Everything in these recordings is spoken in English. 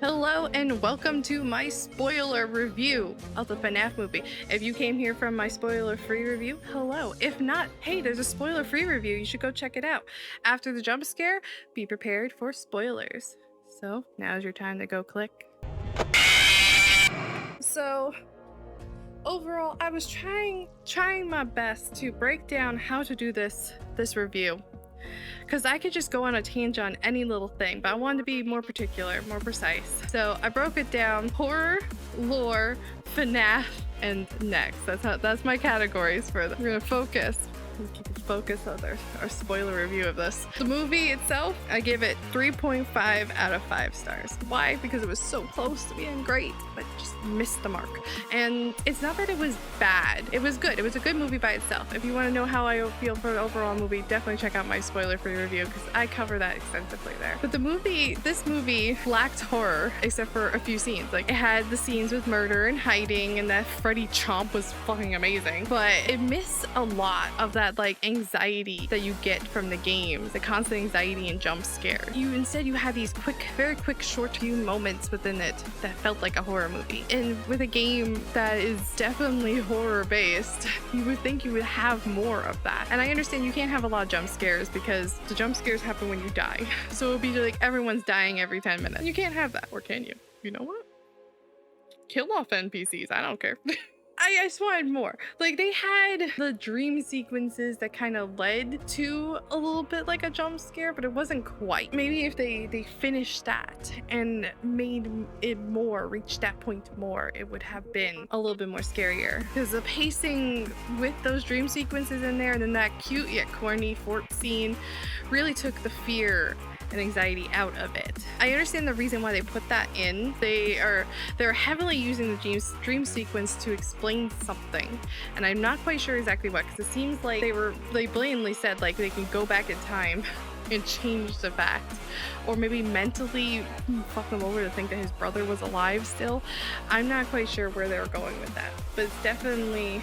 Hello and welcome to my spoiler review of the FNAF movie. If you came here from my spoiler-free review, hello. If not, hey, there's a spoiler-free review. You should go check it out. After the jump scare, be prepared for spoilers. So now's your time to go click. So overall, I was trying my best to break down how to do this review. Because I could just go on a tangent on any little thing, but I wanted to be more particular, more precise. So I broke it down: horror, lore, FNAF, and next. That's my categories for them. We're gonna focus. Keep it focused on our spoiler review of this. The movie itself, I give it 3.5 out of 5 stars. Why? Because it was so close to being great, but just missed the mark. And it's not that it was bad. It was good. It was a good movie by itself. If you want to know how I feel for the overall movie, definitely check out my spoiler-free review because I cover that extensively there. But this movie lacked horror except for a few scenes. Like, it had the scenes with murder and hiding, and that Freddy chomp was fucking amazing. But it missed a lot of that like anxiety that you get from the games, the constant anxiety and jump scare. Instead you had these very quick short few moments within it that felt like a horror movie. And with a game that is definitely horror based, you would think you would have more of that. And I understand you can't have a lot of jump scares because the jump scares happen when you die. So it would be like everyone's dying every 10 minutes. You can't have that. Or can you? You know what? Kill off NPCs. I don't care. I just wanted more. Like, they had the dream sequences that kind of led to a little bit like a jump scare, but it wasn't quite. Maybe if they finished that and made it more, reached that point more, it would have been a little bit more scarier. Because the pacing with those dream sequences in there and then that cute yet corny fort scene really took the fear and anxiety out of it. I understand the reason why they put that in. They're heavily using the dream sequence to explain something, and I'm not quite sure exactly what, because it seems like they blatantly said like they can go back in time and change the fact, or maybe mentally fuck them over to think that his brother was alive still. I'm not quite sure where they were going with that, but it's definitely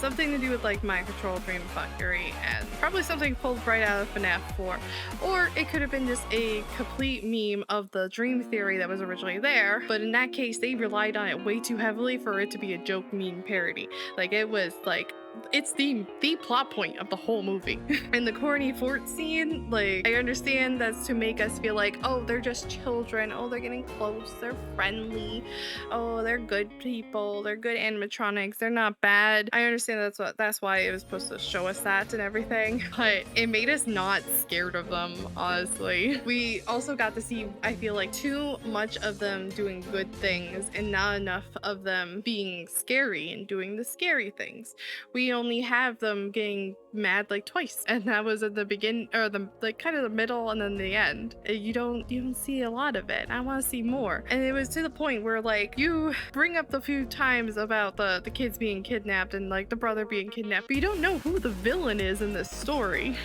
something to do with like mind control, dream fuckery, and probably something pulled right out of FNAF 4. Or it could have been just a complete meme of the dream theory that was originally there, but in that case they relied on it way too heavily for it to be a joke meme parody. Like, it was like, it's the plot point of the whole movie. And the corny fort scene, like, I understand that's to make us feel like, oh, they're just children, oh, they're getting close, they're friendly, oh, they're good people, they're good animatronics, they're not bad. I understand that's why it was supposed to show us that and everything, but it made us not scared of them, honestly. We also got to see, I feel like, too much of them doing good things and not enough of them being scary and doing the scary things. We only have them getting mad like twice, and that was at the beginning, or the like kind of the middle and then the end. You don't see a lot of it. I want to see more. And it was to the point where like you bring up the few times about the kids being kidnapped and like the brother being kidnapped, but you don't know who the villain is in this story.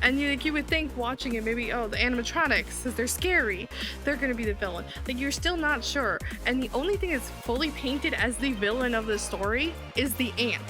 And you would think watching it, maybe, oh, the animatronics, because they're scary, they're gonna be the villain. Like, you're still not sure. And the only thing that's fully painted as the villain of the story is the ant,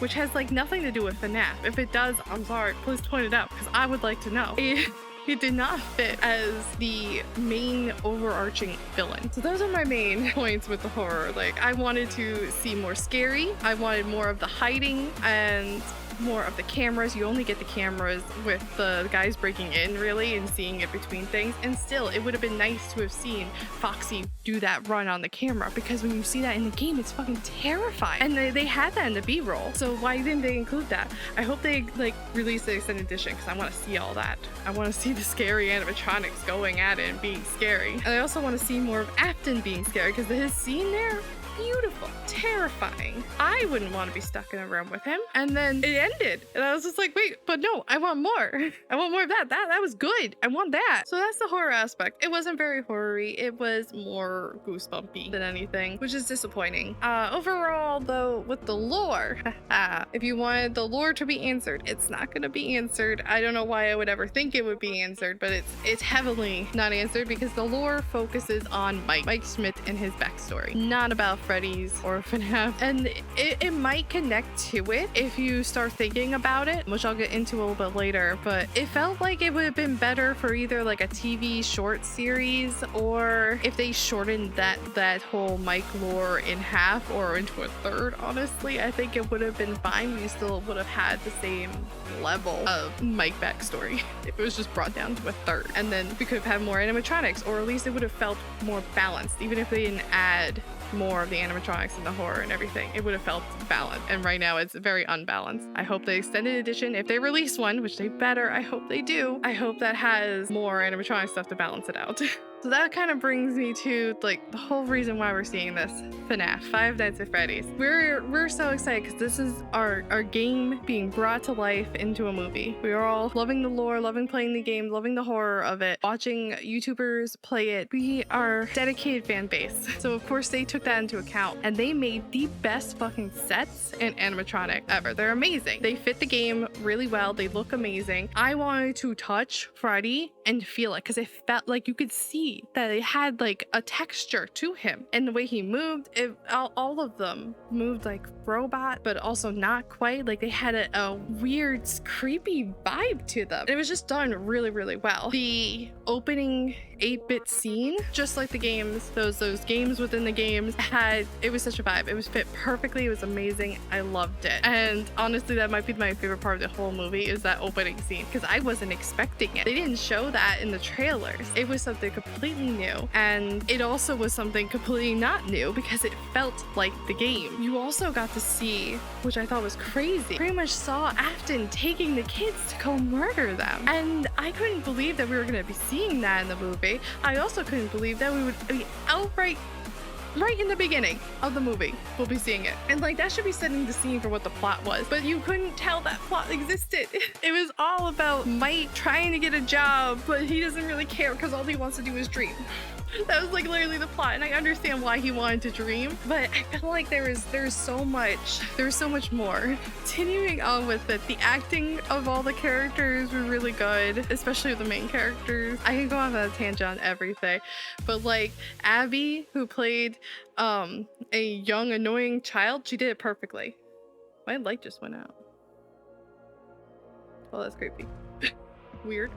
which has like nothing to do with FNAF. If it does, I'm sorry, please point it out, because I would like to know. It did not fit as the main overarching villain. So those are my main points with the horror. Like, I wanted to see more scary, I wanted more of the hiding and more of the cameras. You only get the cameras with the guys breaking in, really, and seeing it between things. And still, it would have been nice to have seen Foxy do that run on the camera, because when you see that in the game, it's fucking terrifying. And they had that in the B-roll, so why didn't they include that? I hope they like release the extended edition, because I want to see all that. I want to see the scary animatronics going at it and being scary. And I also want to see more of Afton being scary, because his scene there, beautiful, terrifying. I wouldn't want to be stuck in a room with him. And then it ended, and I was just like, wait, but no, I want more. I want more of that. That was good. I want that. So that's the horror aspect. It wasn't very horror-y. It was more goosebumpy than anything, which is disappointing. Overall, though, with the lore, if you wanted the lore to be answered, it's not going to be answered. I don't know why I would ever think it would be answered, but it's heavily not answered, because the lore focuses on Mike Smith and his backstory, not about Freddy's or FNAF, and it might connect to it if you start thinking about it, which I'll get into a little bit later, but it felt like it would have been better for either like a TV short series, or if they shortened that whole Mike lore in half or into a third. Honestly, I think it would have been fine. We still would have had the same level of Mike backstory if it was just brought down to a third, and then we could have had more animatronics, or at least it would have felt more balanced. Even if they didn't add more of the animatronics and the horror and everything, it would have felt balanced, and right now it's very unbalanced. I hope the extended edition, if they release one, which they better, I hope they do, I hope that has more animatronic stuff to balance it out. So that kind of brings me to like the whole reason why we're seeing this FNAF, Five Nights at Freddy's. We're so excited because this is our game being brought to life into a movie. We are all loving the lore, loving playing the game, loving the horror of it, watching YouTubers play it. We are dedicated fan base, so of course they took that into account, and they made the best fucking sets and animatronic ever. They're amazing. They fit the game really well. They look amazing. I wanted to touch Freddy and feel it because it felt like you could see that it had like a texture to him, and the way he moved, all of them moved like robot, but also not quite. Like they had a weird creepy vibe to them. It was just done really, really well. The opening 8-bit scene, just like the games, those games within the games it was such a vibe. It was fit perfectly. It was amazing. I loved it, and honestly that might be my favorite part of the whole movie, is that opening scene, because I wasn't expecting it. They didn't show that in the trailers. It was something completely new, and it also was something completely not new because it felt like the game. You also got to see, which I thought was crazy, pretty much saw Afton taking the kids to go murder them, and I couldn't believe that we were going to be seeing that in the movie. I also couldn't believe that we would be outright right in the beginning of the movie we'll be seeing it, and like that should be setting the scene for what the plot was, but you couldn't tell that plot existed. It was all about Mike trying to get a job, but he doesn't really care because all he wants to do is dream. That was like literally the plot, and I understand why he wanted to dream, but I felt like there's so much more. Continuing on with it, the acting of all the characters were really good, especially the main characters. I can go off on a tangent on everything, but like Abby, who played a young annoying child, she did it perfectly. My light just went out. Oh, that's creepy. Weird.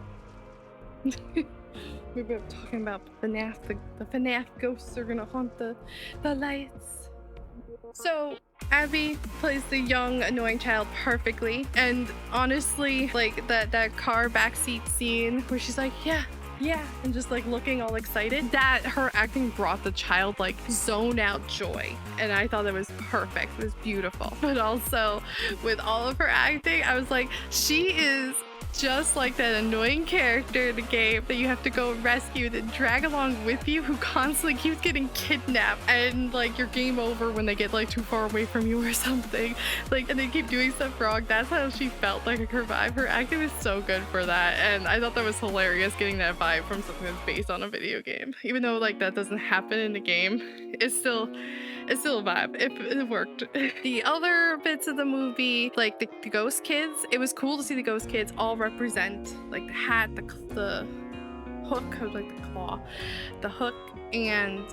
We were talking about FNAF. The FNAF ghosts are gonna haunt the lights. So Abby plays the young annoying child perfectly, and honestly, like that car backseat scene where she's like, yeah, and just like looking all excited, that her acting brought the child like zone out joy, and I thought it was perfect. It was beautiful. But also with all of her acting, I was like, she is just like that annoying character in the game that you have to go rescue, that drag along with you, who constantly keeps getting kidnapped, and like you're game over when they get like too far away from you or something, like, and they keep doing stuff wrong. That's how she felt like her vibe. Her acting was so good for that, and I thought that was hilarious, getting that vibe from something that's based on a video game. Even though like that doesn't happen in the game, it's still a vibe. It worked. The other bits of the movie, like the ghost kids, it was cool to see the ghost kids all represent like the hat, the hook, like the claw, the hook, and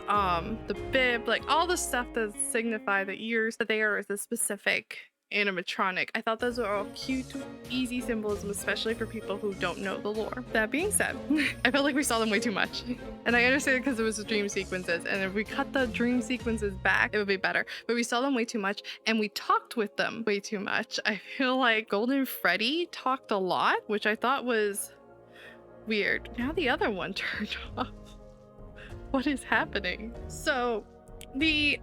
the bib, like all the stuff that signify the ears, that they are the specific animatronic. I thought those were all cute, easy symbolism, especially for people who don't know the lore. That being said, I felt like we saw them way too much, and I understand because it was the dream sequences, and if we cut the dream sequences back, it would be better, but we saw them way too much, and we talked with them way too much. I feel like Golden Freddy talked a lot, which I thought was weird. Now the other one turned off. What is happening? So the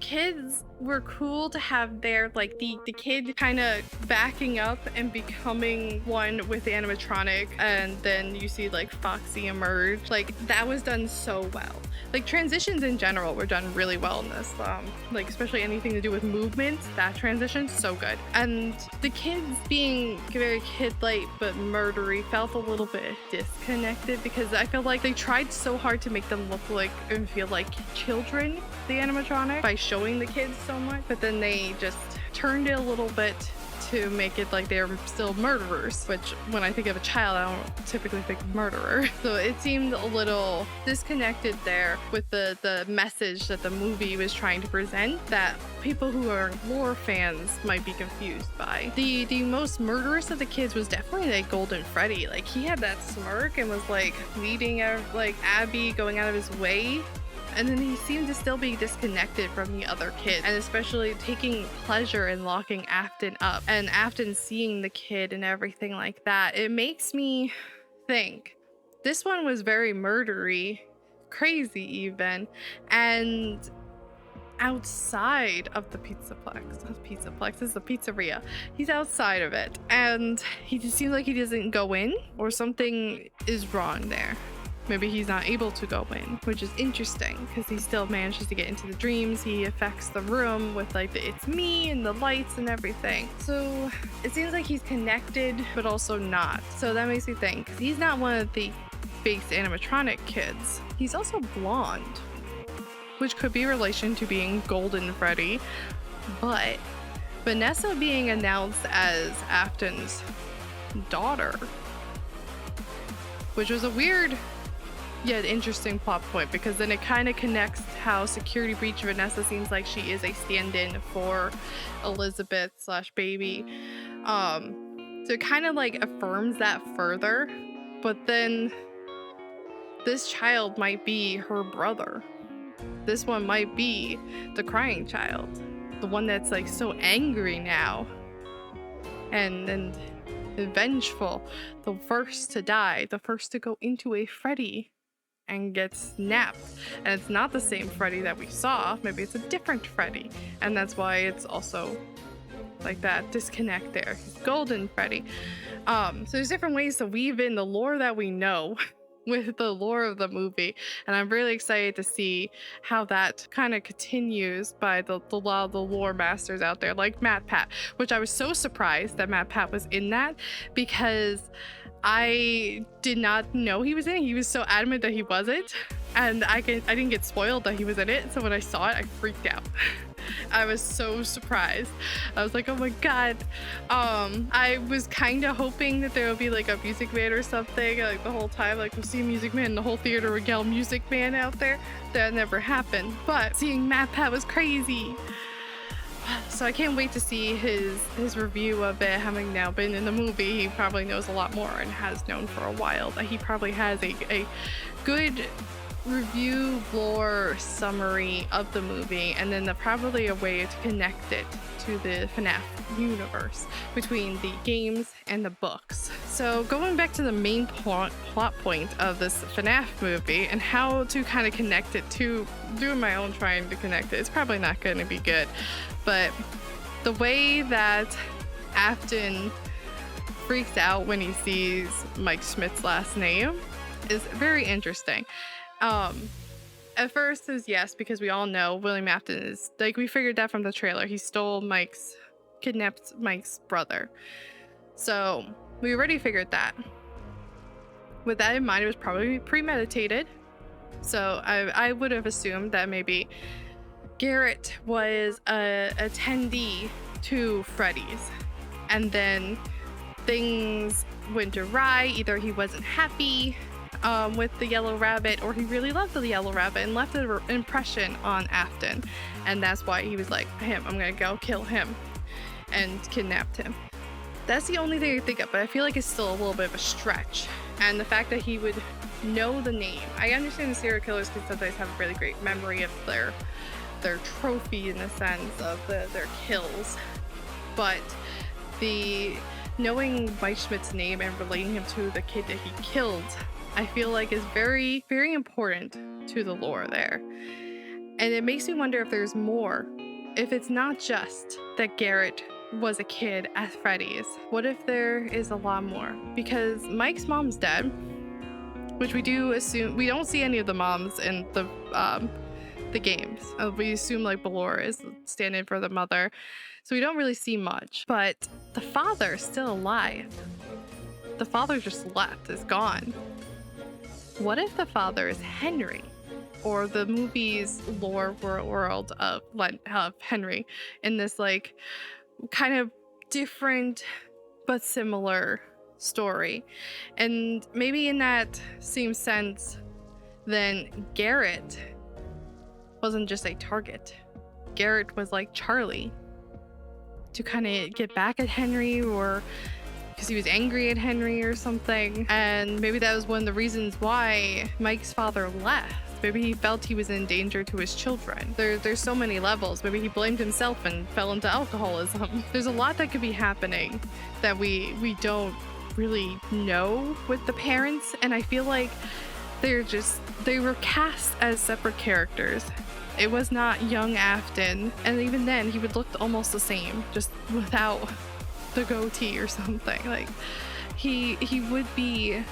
kids were cool to have their, like, the kid kind of backing up and becoming one with the animatronic, and then you see like Foxy emerge. Like that was done so well. Like transitions in general were done really well in this, like especially anything to do with movement. That transition, so good. And the kids being very kid-like but murdery felt a little bit disconnected, because I feel like they tried so hard to make them look like and feel like children, the animatronic, by showing the kids so much, but then they just turned it a little bit to make it like they're still murderers, which when I think of a child, I don't typically think murderer. So it seemed a little disconnected there with the message that the movie was trying to present that people who are lore fans might be confused by. The most murderous of the kids was definitely like Golden Freddy. Like he had that smirk and was like leading like Abby, going out of his way. And then he seemed to still be disconnected from the other kids, and especially taking pleasure in locking Afton up, and Afton seeing the kid and everything like that. It makes me think this one was very murdery, crazy even, and outside of the pizzaplex. Not pizzaplex, this is a pizzeria. He's outside of it, and he just seems like he doesn't go in, or something is wrong there. Maybe he's not able to go in, which is interesting because he still manages to get into the dreams. He affects the room with like the it's me and the lights and everything. So it seems like he's connected, but also not. So that makes me think he's not one of the fake animatronic kids. He's also blonde, which could be in relation to being Golden Freddy. But Vanessa being announced as Afton's daughter, which was a weird yet interesting plot point, because then it kind of connects how Security Breach Vanessa seems like she is a stand-in for Elizabeth slash baby. So it kind of like affirms that further, but then this child might be her brother. This one might be the crying child, the one that's like so angry now and vengeful, the first to die, the first to go into a Freddy and get snapped. And it's not the same Freddy that we saw. Maybe it's a different Freddy, and that's why it's also like that disconnect there. He's Golden Freddy. So there's different ways to weave in the lore that we know with the lore of the movie, and I'm really excited to see how that kind of continues by the lore masters out there like Matt Pat, which I was so surprised that Matt Pat was in that, because I did not know he was in it. He was so adamant that he wasn't, and I didn't get spoiled that he was in it, so when I saw it I freaked out. I was so surprised. I was like, oh my god. I was kind of hoping that there would be like a Music Man or something, like the whole time, like we'll see Music Man and the whole theater would yell Music Man out there. That never happened, but seeing Matt Pat was crazy. So I can't wait to see his review of it. Having now been in the movie, he probably knows a lot more and has known for a while. That he probably has a good review lore summary of the movie, and then probably a way to connect it to the FNAF universe between the games and the books. So going back to the main plot point of this FNAF movie and how to kind of connect it to doing my own trying to connect it, it's probably not going to be good, but the way that Afton freaks out when he sees Mike Schmidt's last name is very interesting. At first is yes, because we all know William Afton is, like, we figured that from the trailer. He kidnapped Mike's brother. So we already figured that. With that in mind, it was probably premeditated. So I would have assumed that maybe Garrett was a attendee to Freddy's, and then things went awry. Either he wasn't happy with the yellow rabbit, or he really loved the yellow rabbit and left an impression on Afton, and that's why he was like, I'm gonna go kill him, and kidnapped him. That's the only thing I think of, but I feel like it's still a little bit of a stretch. And the fact that he would know the name, I understand the serial killers can sometimes have a really great memory of their trophy, in the sense of their kills, but the knowing Mike Schmidt's name and relating him to the kid that he killed, I feel like is very, very important to the lore there. And it makes me wonder if there's more. If it's not just that Garrett was a kid at Freddy's, what if there is a lot more? Because Mike's mom's dead, which we do assume. We don't see any of the moms in the games. We assume like Ballora is stand-in for the mother, so we don't really see much. But the father is still alive. The father just left, is gone. What if the father is Henry, or the movie's lore world of Henry, in this like kind of different but similar story. And maybe in that same sense, then Garrett wasn't just a target. Garrett was like Charlie, to kind of get back at Henry, or because he was angry at Henry or something. And maybe that was one of the reasons why Mike's father left. Maybe he felt he was in danger to his children. There's so many levels. Maybe he blamed himself and fell into alcoholism. There's a lot that could be happening that we don't really know with the parents. And I feel like they were cast as separate characters. It was not young Afton, and even then he would look almost the same, just without the goatee or something. Like he would be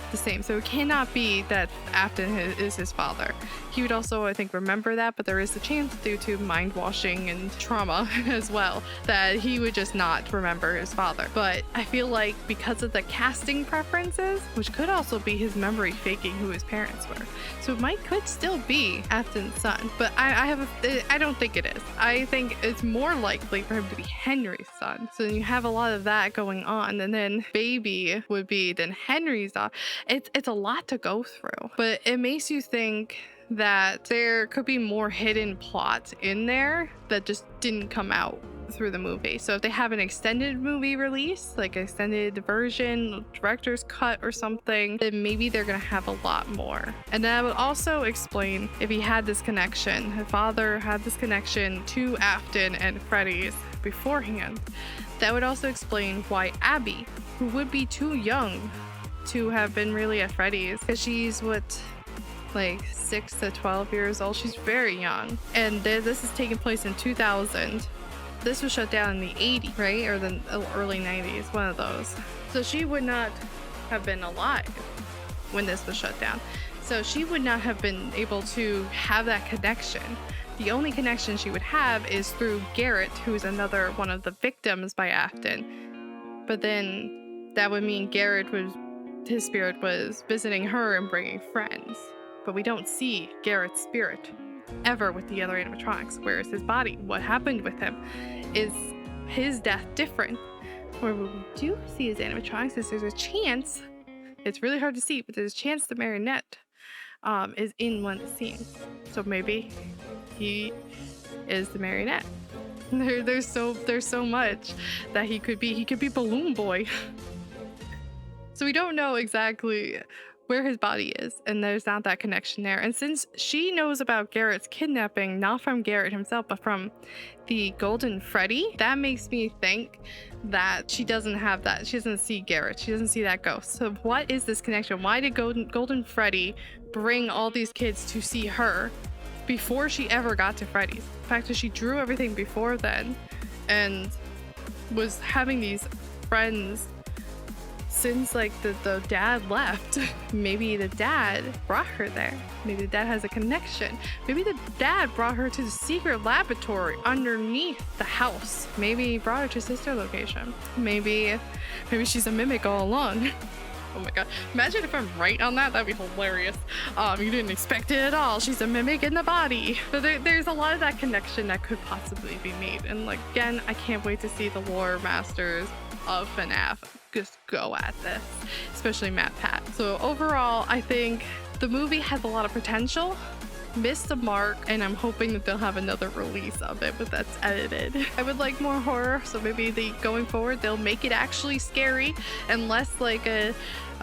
the same. So it cannot be that Afton is his father. He would also, I think, remember that, but there is a chance, due to mind washing and trauma as well, that he would just not remember his father. But I feel like because of the casting preferences, which could also be his memory faking who his parents were, so Mike could still be Afton's son. But I don't think it is. I think it's more likely for him to be Henry's son. So then you have a lot of that going on, and then baby would be then Henry's daughter. It's a lot to go through, but it makes you think that there could be more hidden plots in there that just didn't come out through the movie. So if they have an extended movie release, like extended version, director's cut or something, then maybe they're gonna have a lot more. And that would also explain if he had this connection, his father had this connection to Afton and Freddy's beforehand. That would also explain why Abby, who would be too young to have been really at Freddy's, because she's like 6 to 12 years old. She's very young, and this is taking place in 2000. This was shut down in the 80s, right? Or the early 90s, one of those. So she would not have been alive when this was shut down. So she would not have been able to have that connection. The only connection she would have is through Garrett, who's another one of the victims by Afton. But then that would mean his spirit was visiting her and bringing friends. But we don't see Garrett's spirit ever with the other animatronics. Where is his body? What happened with him? Is his death different? Or what we do see his animatronics is there's a chance, it's really hard to see, but there's a chance the marionette is in one of the scenes. So maybe he is the marionette. There's so much that he could be. He could be Balloon Boy. So we don't know exactly where his body is, and there's not that connection there. And since she knows about Garrett's kidnapping, not from Garrett himself, but from the Golden Freddy, that makes me think that she doesn't have that. She doesn't see Garrett. She doesn't see that ghost. So what is this connection? Why did Golden Freddy bring all these kids to see her before she ever got to Freddy's? The fact that she drew everything before then and was having these friends since like the dad left. Maybe the dad brought her there. Maybe the dad has a connection. Maybe the dad brought her to the secret laboratory underneath the house. Maybe he brought her to sister location. Maybe she's a mimic all along. Oh my god, imagine if I'm right on that. That'd be hilarious. You didn't expect it at all. She's a mimic in the body. So there's a lot of that connection that could possibly be made. And like, again, I can't wait to see the lore masters of FNAF just go at this, especially Matt Pat. So overall, I think the movie has a lot of potential, missed the mark, and I'm hoping that they'll have another release of it, but that's edited. I would like more horror, so maybe going forward they'll make it actually scary and less like a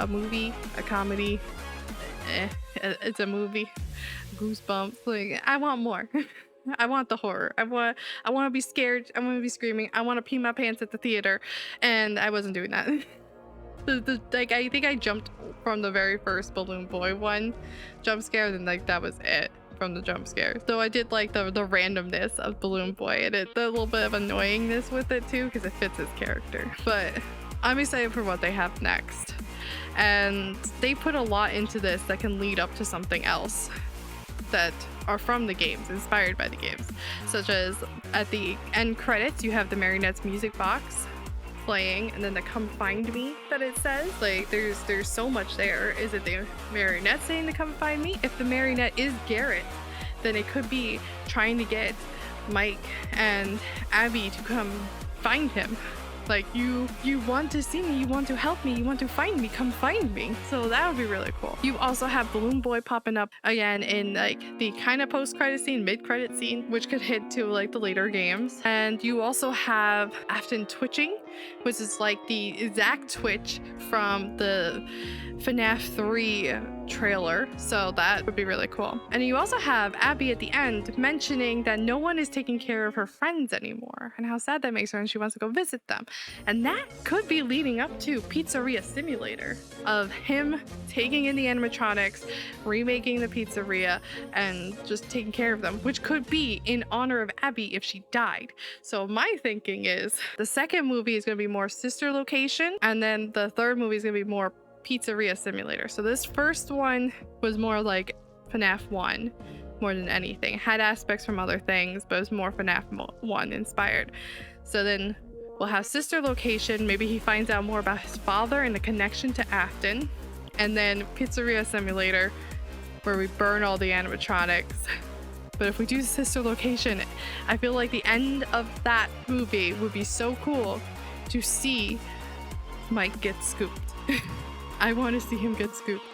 movie, a comedy. It's a movie. Goosebumps. Like, I want more. I want the horror. I want to be scared. I want to be screaming. I want to pee my pants at the theater, and I wasn't doing that. Like, I think I jumped from the very first Balloon Boy one jump scare, and like that was it from the jump scare. So I did like the randomness of Balloon Boy, and the little bit of annoyingness with it too, because it fits his character. But I'm excited for what they have next, and they put a lot into this that can lead up to something else that are from the games, inspired by the games, such as at the end credits you have the Marionette's music box playing, and then the "Come Find Me" that it says. Like, there's so much there. Is it the Marionette saying to come find me? If the Marionette is Garrett, then it could be trying to get Mike and Abby to come find him. Like you want to see me, you want to help me, you want to find me, come find me. So that would be really cool. You also have Balloon Boy popping up again in like the kind of post-credit scene, mid-credit scene, which could hit to like the later games. And you also have Afton twitching, which is like the exact twitch from the FNAF 3 trailer, so that would be really cool. And you also have Abby at the end mentioning that no one is taking care of her friends anymore and how sad that makes her and she wants to go visit them. And that could be leading up to Pizzeria Simulator, of him taking in the animatronics, remaking the pizzeria, and just taking care of them, which could be in honor of Abby if she died. So my thinking is the second movie is going to be more sister location, and then the third movie is going to be more Pizzeria Simulator. So this first one was more like FNAF 1 more than anything. Had aspects from other things, but it was more FNAF 1 inspired. So then we'll have sister location. Maybe he finds out more about his father and the connection to Afton. And then Pizzeria Simulator, where we burn all the animatronics. But if we do sister location, I feel like the end of that movie would be so cool to see Mike get scooped. I want to see him get scooped.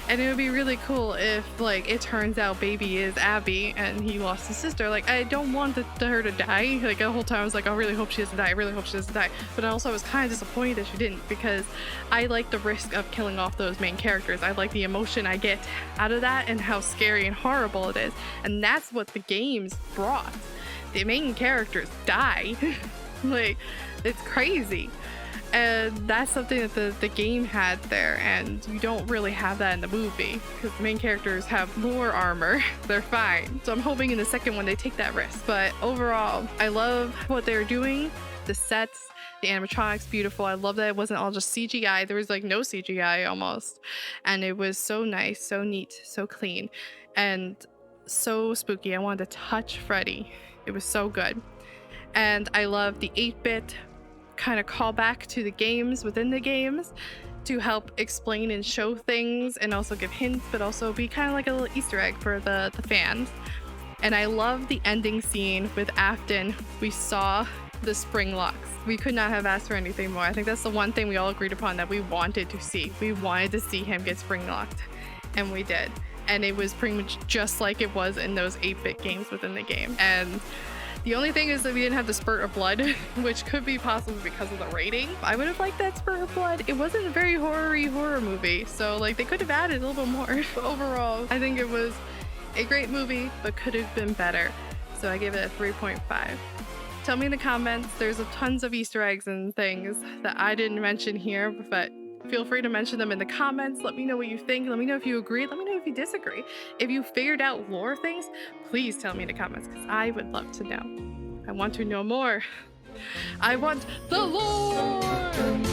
And it would be really cool if like it turns out baby is Abby and he lost his sister. Like I don't want her to die. Like the whole time I was like, I really hope she doesn't die. I really hope she doesn't die. But also I was kind of disappointed that she didn't, because I like the risk of killing off those main characters. I like the emotion I get out of that and how scary and horrible it is. And that's what the games brought. The main characters die. Like it's crazy. And that's something that the game had there, and you don't really have that in the movie because the main characters have more armor. They're fine. So I'm hoping in the second one they take that risk. But overall, I love what they're doing. The sets, the animatronics, beautiful. I love that it wasn't all just CGI. There was like no CGI almost. And it was so nice, so neat, so clean, and so spooky. I wanted to touch Freddy. It was so good. And I love the 8-bit kind of call back to the games within the games to help explain and show things and also give hints, but also be kind of like a little Easter egg for the fans. And I love the ending scene with Afton. We saw the spring locks. We could not have asked for anything more. I think that's the one thing we all agreed upon that we wanted to see. We wanted to see him get spring locked, and we did. And it was pretty much just like it was in those 8-bit games within the game. And the only thing is that we didn't have the spurt of blood, which could be possible because of the rating. I would have liked that spurt of blood. It wasn't a very horror movie, so like they could have added a little bit more. But overall, I think it was a great movie, but could have been better. So I gave it a 3.5. Tell me in the comments. There's tons of Easter eggs and things that I didn't mention here, but feel free to mention them in the comments. Let me know what you think. Let me know if you agree. Let me know if you disagree. If you figured out lore things, please tell me in the comments because I would love to know. I want to know more. I want the lore!